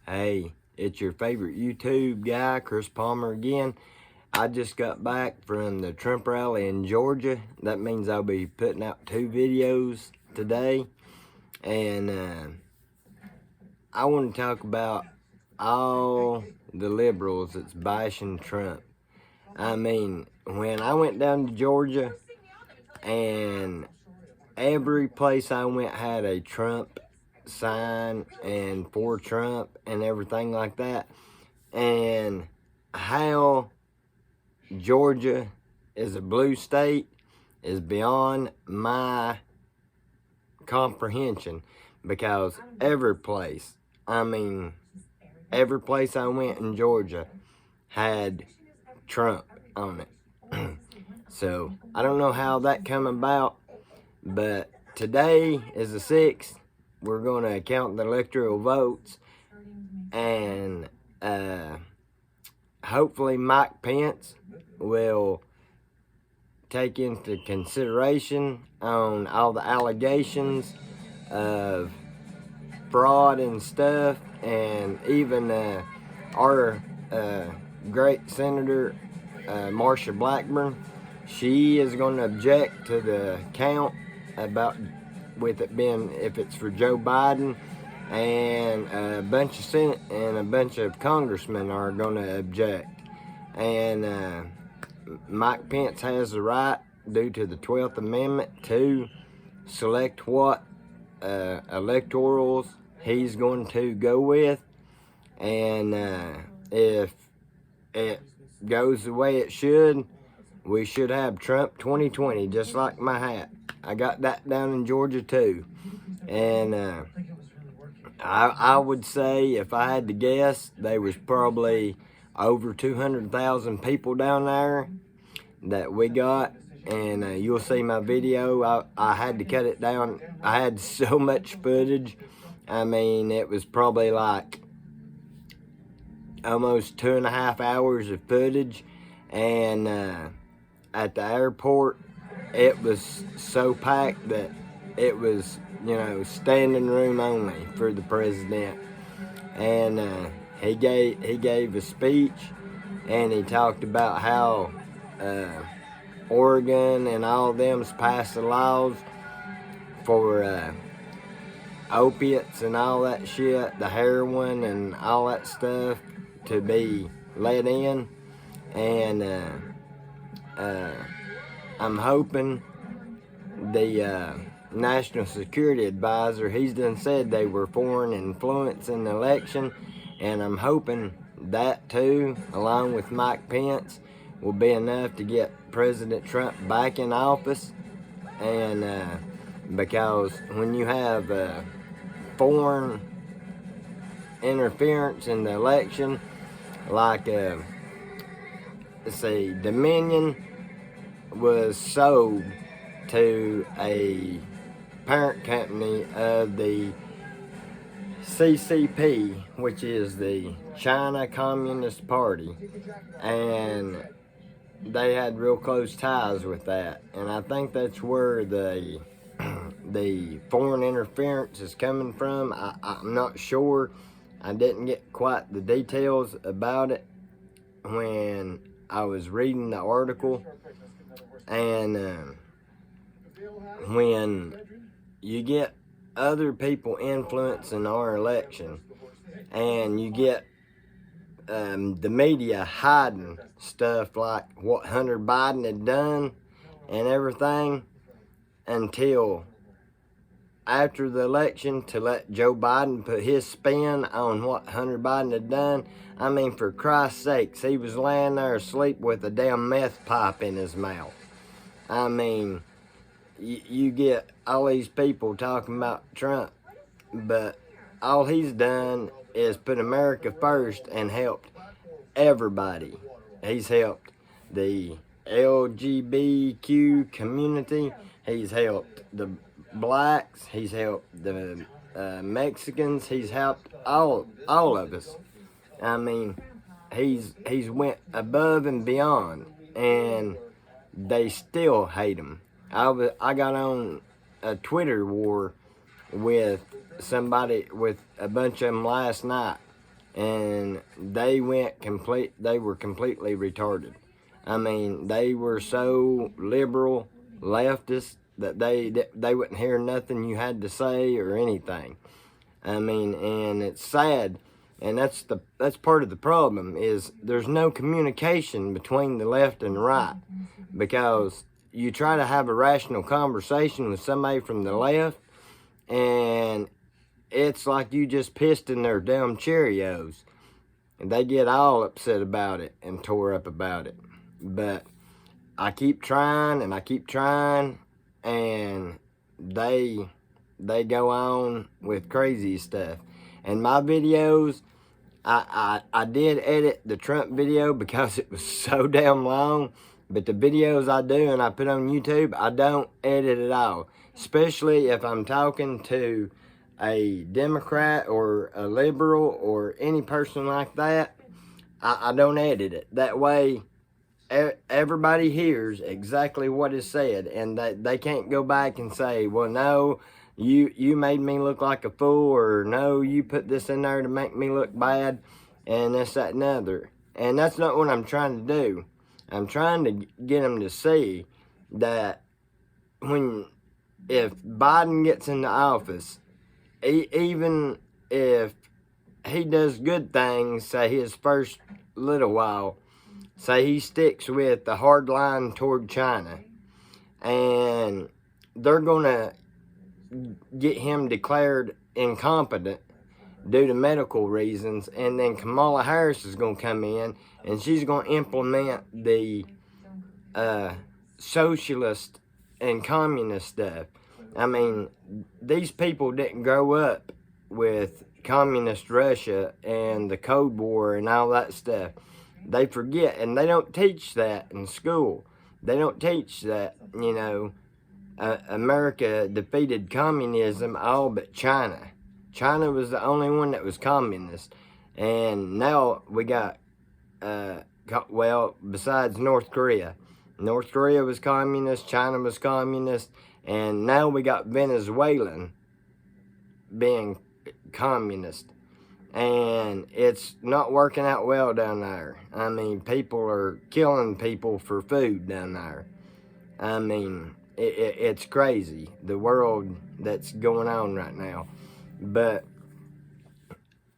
Hey, it's your favorite YouTube guy, Chris Palmer again. I just got back from the Trump rally in Georgia. That means I'll be putting out 2 videos today. And I want to talk about all the liberals that's bashing Trump. I mean, when I went down to Georgia and every place I went had a Trump sign and for Trump and everything like that. And how Georgia is a blue state is beyond my comprehension, because every place I went in Georgia had Trump on it. So I don't know how that come about, but today is the 6th. We're going to count the electoral votes, and hopefully Mike Pence will take into consideration on all the allegations of fraud and stuff, and even our great Senator Marsha Blackburn, she is going to object to the count about with it being, if it's for Joe Biden, and a bunch of Senate and a bunch of congressmen are going to object. And Mike Pence has the right, due to the 12th Amendment, to select what electorals he's going to go with. And if it goes the way it should, we should have Trump 2020, just like my hat. I got that down in Georgia too. And I would say, if I had to guess, there was probably over 200,000 people down there that we got. And you'll see my video. I had to cut it down. I had so much footage. I mean, it was probably like almost 2.5 hours of footage. And at the airport, it was so packed that it was, standing room only for the president. And he gave a speech, and he talked about how Oregon and all of them's passed the laws for opiates and all that shit, the heroin and all that stuff, to be let in. And I'm hoping the National Security Advisor, he's done said they were foreign influence in the election, and I'm hoping that too, along with Mike Pence, will be enough to get President Trump back in office. And because when you have foreign interference in the election, like let's see, Dominion was sold to a parent company of the CCP, which is the China Communist Party, and they had real close ties with that. And I think that's where the foreign interference is coming from. I'm not sure. I didn't get quite the details about it when I was reading the article. And when you get other people influencing our election, and you get the media hiding stuff like what Hunter Biden had done and everything until after the election, to let Joe Biden put his spin on what Hunter Biden had done. I mean, for Christ's sakes, he was laying there asleep with a damn meth pipe in his mouth. I mean, you get all these people talking about Trump, but all he's done is put America first and helped everybody. He's helped the LGBTQ community. He's helped the blacks. He's helped the Mexicans. He's helped all of us. I mean, he's went above and beyond, and they still hate him. I got on a Twitter war with somebody, with a bunch of them last night, and they were completely retarded. I mean, they were so liberal, leftist, that they wouldn't hear nothing you had to say or anything. I mean, and it's sad, and that's part of the problem, is there's no communication between the left and the right, because you try to have a rational conversation with somebody from the left, and it's like you just pissed in their damn Cheerios, and they get all upset about it and tore up about it. But I keep trying and I keep trying, and they go on with crazy stuff. And my videos, I did edit the Trump video because it was so damn long. But the videos I do and I put on YouTube, I don't edit at all. Especially if I'm talking to a Democrat or a liberal or any person like that, I don't edit it. That way, everybody hears exactly what is said, and they can't go back and say, well, no, you made me look like a fool, or no, you put this in there to make me look bad, and this, that, and other. And that's not what I'm trying to do. I'm trying to get them to see that if Biden gets into office, even if he does good things, say his first little while, say he sticks with the hard line toward China, and they're going to get him declared incompetent due to medical reasons, and then Kamala Harris is going to come in, and she's going to implement the socialist and communist stuff. I mean, these people didn't grow up with communist Russia and the Cold War and all that stuff. They forget, and they don't teach that in school. They don't teach that, America defeated communism all but China. China was the only one that was communist. And now we got, besides North Korea. North Korea was communist, China was communist, and now we got Venezuelan being communist. And it's not working out well down there. I mean, people are killing people for food down there. I mean, it's crazy, the world that's going on right now. But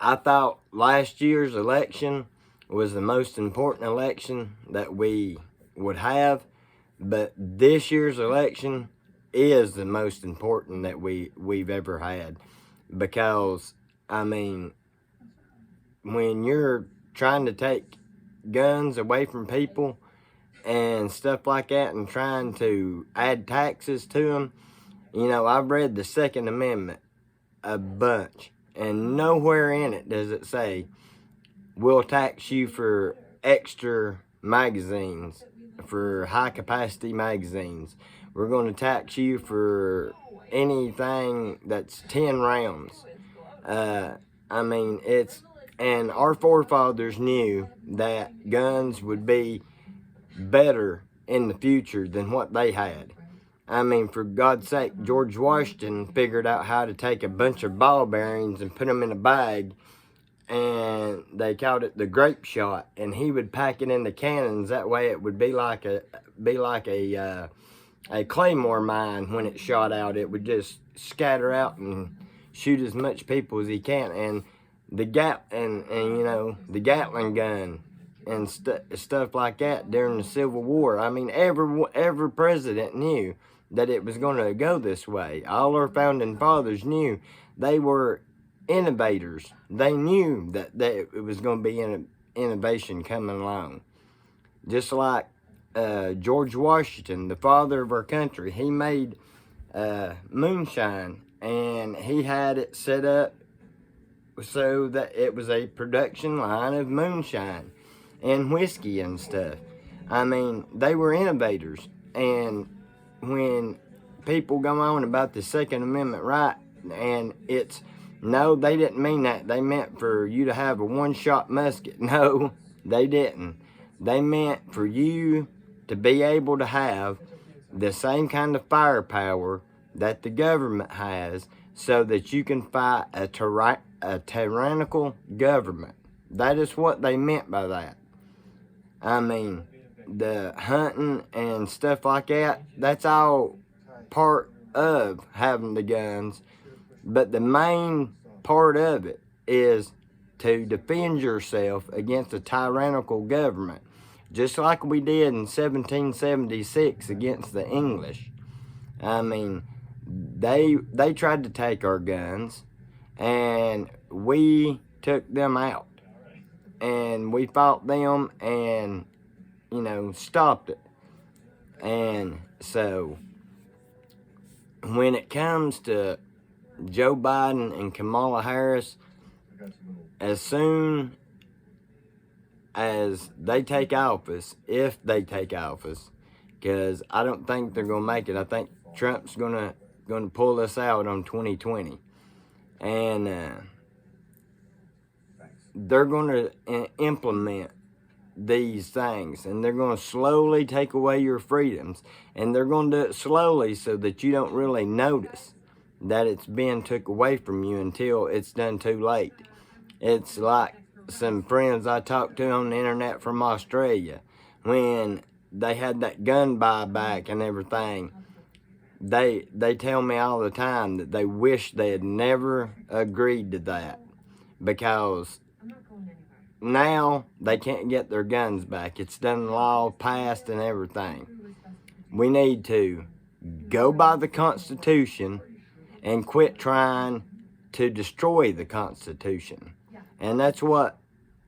I thought last year's election was the most important election that we would have. But this year's election is the most important that we've ever had. Because, I mean, when you're trying to take guns away from people and stuff like that, and trying to add taxes to them, I've read the Second Amendment a bunch, and nowhere in it does it say, we'll tax you for extra magazines, for high capacity magazines. We're going to tax you for anything that's 10 rounds. I mean, and our forefathers knew that guns would be better in the future than what they had. I mean, for God's sake, George Washington figured out how to take a bunch of ball bearings and put them in a bag, and they called it the grape shot, and he would pack it into cannons. That way it would be like a claymore mine. When it shot out, it would just scatter out and shoot as much people as he can. And the the Gatling gun and stuff like that during the Civil War. I mean, every president knew that it was going to go this way. All our founding fathers knew. They were innovators. They knew that it was going to be innovation coming along. Just like George Washington, the father of our country, he made moonshine, and he had it set up so that it was a production line of moonshine and whiskey and stuff. I mean, they were innovators. And when people go on about the Second Amendment right, and no, they didn't mean that. They meant for you to have a one-shot musket. No, they didn't. They meant for you to be able to have the same kind of firepower that the government has, so that you can fight a tyrannical government. That is what they meant by that. I mean, the hunting and stuff like that, that's all part of having the guns. But the main part of it is to defend yourself against a tyrannical government. Just like we did in 1776 against the English. I mean, they tried to take our guns, and we took them out. And we fought them and, stopped it. And so, when it comes to Joe Biden and Kamala Harris, as soon as they take office, if they take office, because I don't think they're going to make it. I think Trump's going to pull us out on 2020. And they're going to implement these things, and they're going to slowly take away your freedoms, and they're going to do it slowly so that you don't really notice that it's being took away from you until it's done too late. It's like some friends I talked to on the internet from Australia, when they had that gun buyback and everything, they tell me all the time that they wish they had never agreed to that, because now they can't get their guns back. It's done law, passed, and everything. We need to go by the Constitution and quit trying to destroy the Constitution. And that's what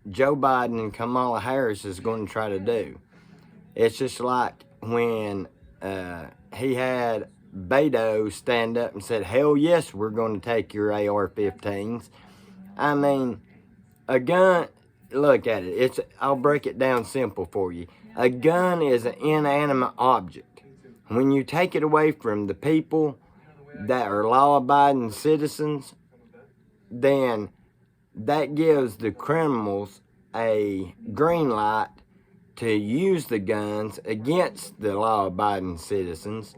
Joe Biden and Kamala Harris is going to try to do. It's just like when he had Beto stand up and said, hell yes, we're going to take your AR-15s. I mean, a gun, look at it. I'll break it down simple for you. A gun is an inanimate object. When you take it away from the people that are law-abiding citizens, then that gives the criminals a green light to use the guns against the law-abiding citizens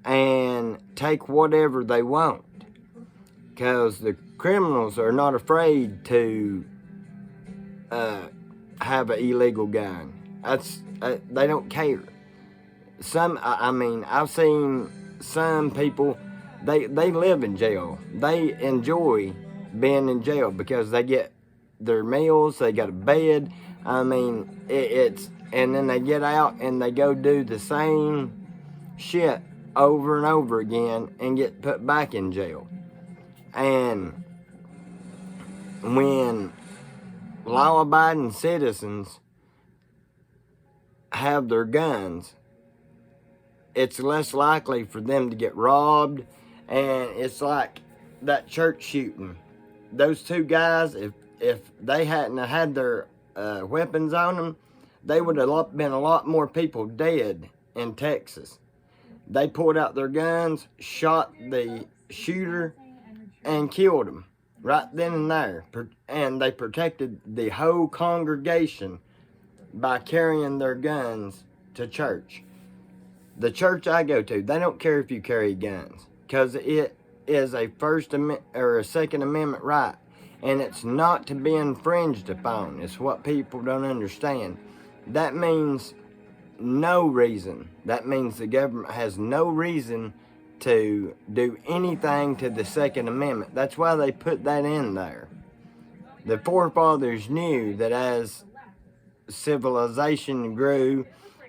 and take whatever they want. Because the criminals are not afraid to have an illegal gun. They don't care. I've seen some people, they live in jail. They enjoy being in jail because they get their meals, they got a bed. And then they get out and they go do the same shit over and over again and get put back in jail. And when law-abiding citizens have their guns, it's less likely for them to get robbed. And it's like that church shooting. Those two guys, if they hadn't had their weapons on them, they would have been a lot more people dead in Texas. They pulled out their guns, shot the shooter, and killed him right then and there. And they protected the whole congregation by carrying their guns to church. The church I go to, they don't care if you carry guns, because it is a First Amendment or a Second Amendment right, and it's not to be infringed upon. It's what people don't understand. That means no reason. That means the government has no reason to do anything to the Second Amendment. That's why they put that in there. The forefathers knew that as civilization grew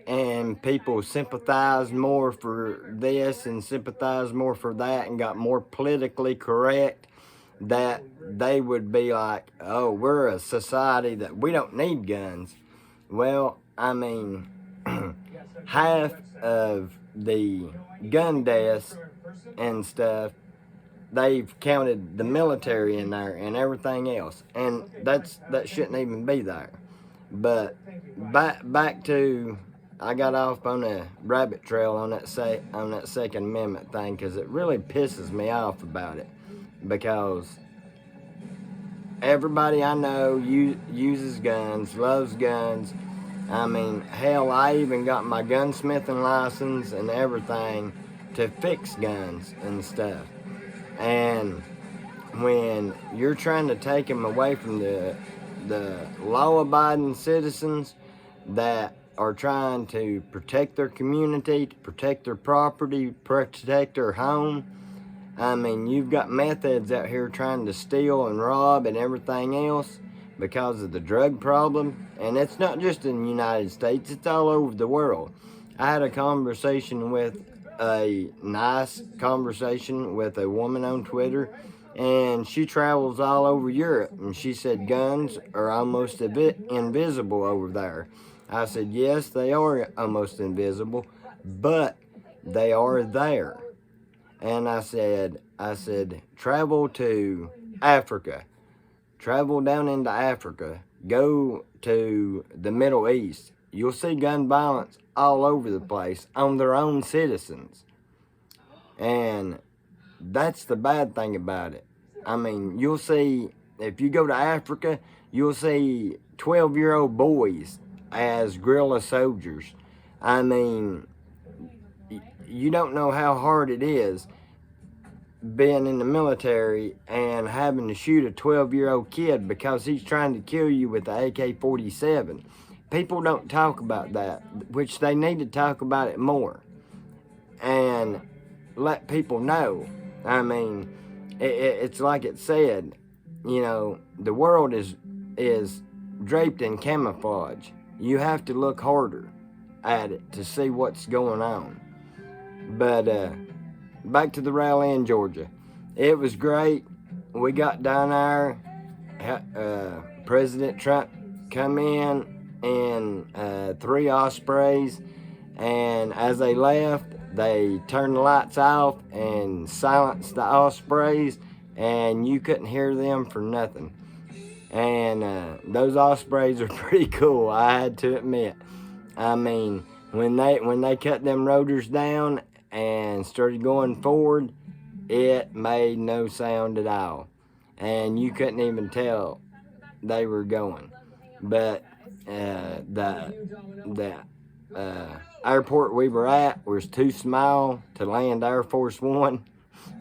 and people sympathized more for this and sympathized more for that and got more politically correct, that they would be like, oh, we're a society that we don't need guns. Well, half of the gun deaths and stuff, they've counted the military in there and everything else, and that shouldn't even be there. But back to, I got off on a rabbit trail on that Second Amendment thing, because it really pisses me off about it, because everybody I know uses guns, loves guns. Hell, I even got my gunsmithing license and everything to fix guns and stuff. And when you're trying to take them away from the the law-abiding citizens that are trying to protect their community, to protect their property, protect their home. I mean, you've got meth heads out here trying to steal and rob and everything else because of the drug problem. And it's not just in the United States, it's all over the world. I had a nice conversation with a woman on Twitter, and she travels all over Europe, and she said guns are almost a bit invisible over there. I said, yes, they are almost invisible, but they are there. And I said, travel to Africa. Travel down into Africa. Go to the Middle East. You'll see gun violence all over the place on their own citizens. And that's the bad thing about it. I mean, you'll see, if you go to Africa, you'll see 12-year-old boys as guerrilla soldiers. I mean, you don't know how hard it is being in the military and having to shoot a 12-year-old kid because he's trying to kill you with the AK-47. People don't talk about that, which they need to talk about it more and let people know. I mean, it's like it said, you know, the world is draped in camouflage. You have to look harder at it to see what's going on. But back to the rally in Georgia. It was great. We got down there. President Trump come in 3 Ospreys, and as they left, they turned the lights off and silenced the Ospreys, and you couldn't hear them for nothing. And those Ospreys are pretty cool, I had to admit. I mean, when they cut them rotors down and started going forward, it made no sound at all, and you couldn't even tell they were going. But the airport we were at was too small to land Air Force One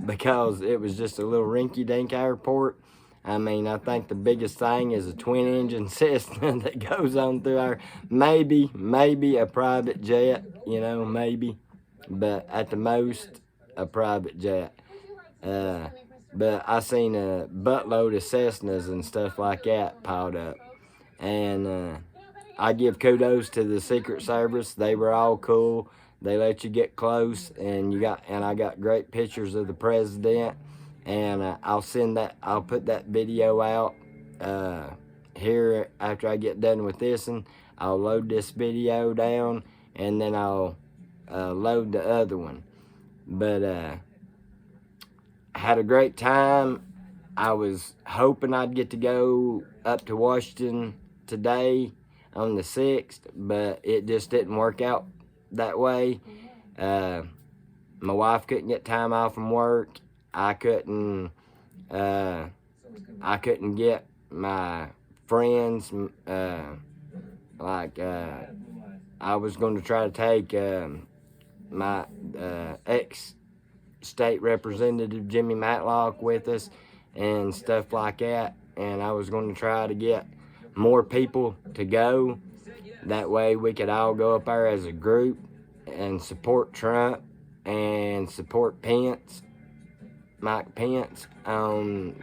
because it was just a little rinky-dink airport. I mean, I think the biggest thing is a twin-engine Cessna that goes on through our, maybe a private jet, you know, maybe, but at the most, a private jet. But I seen a buttload of Cessnas and stuff like that piled up. And I give kudos to the Secret Service. They were all cool. They let you get close, and I got great pictures of the president. And I'll put that video out here after I get done with this, and I'll load this video down, and then I'll load the other one. But I had a great time. I was hoping I'd get to go up to Washington today on the 6th, but it just didn't work out that way. My wife couldn't get time off from work. I couldn't get my friends, I was going to try to take my ex-state representative Jimmy Matlock with us and stuff like that, and I was going to try to get more people to go. That way we could all go up there as a group and support Trump and support Mike Pence on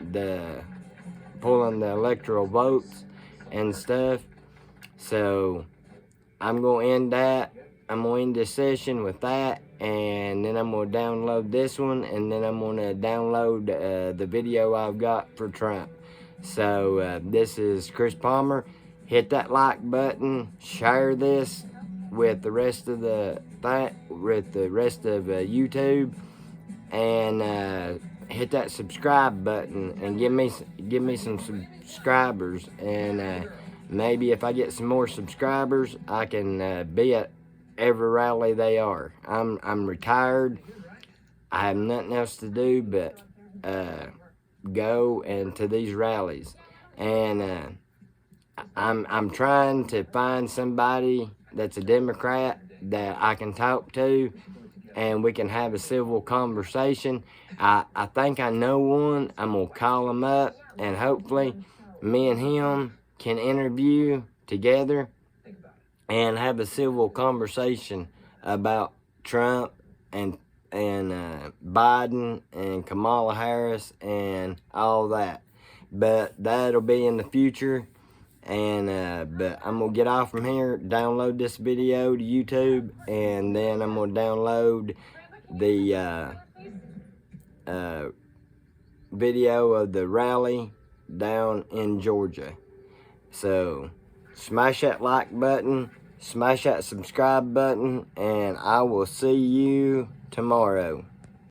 pulling the electoral votes and stuff. So I'm going to end that. I'm going to end this session with that, and then I'm going to download this one, and then I'm going to download the video I've got for Trump. So this is Chris Palmer. Hit that like button, share this with the rest of YouTube, and hit that subscribe button and give me some subscribers, and maybe if I get some more subscribers, I can be at every rally they are. I'm retired. I have nothing else to do but go and to these rallies, and I'm trying to find somebody that's a Democrat that I can talk to, and we can have a civil conversation. I think I know one. I'm gonna call him up, and hopefully me and him can interview together and have a civil conversation about Trump and Biden and Kamala Harris and all that. But that'll be in the future. And but I'm gonna get off from here, download this video to YouTube, and then I'm gonna download the video of the rally down in Georgia. So smash that like button, smash that subscribe button, and I will see you tomorrow.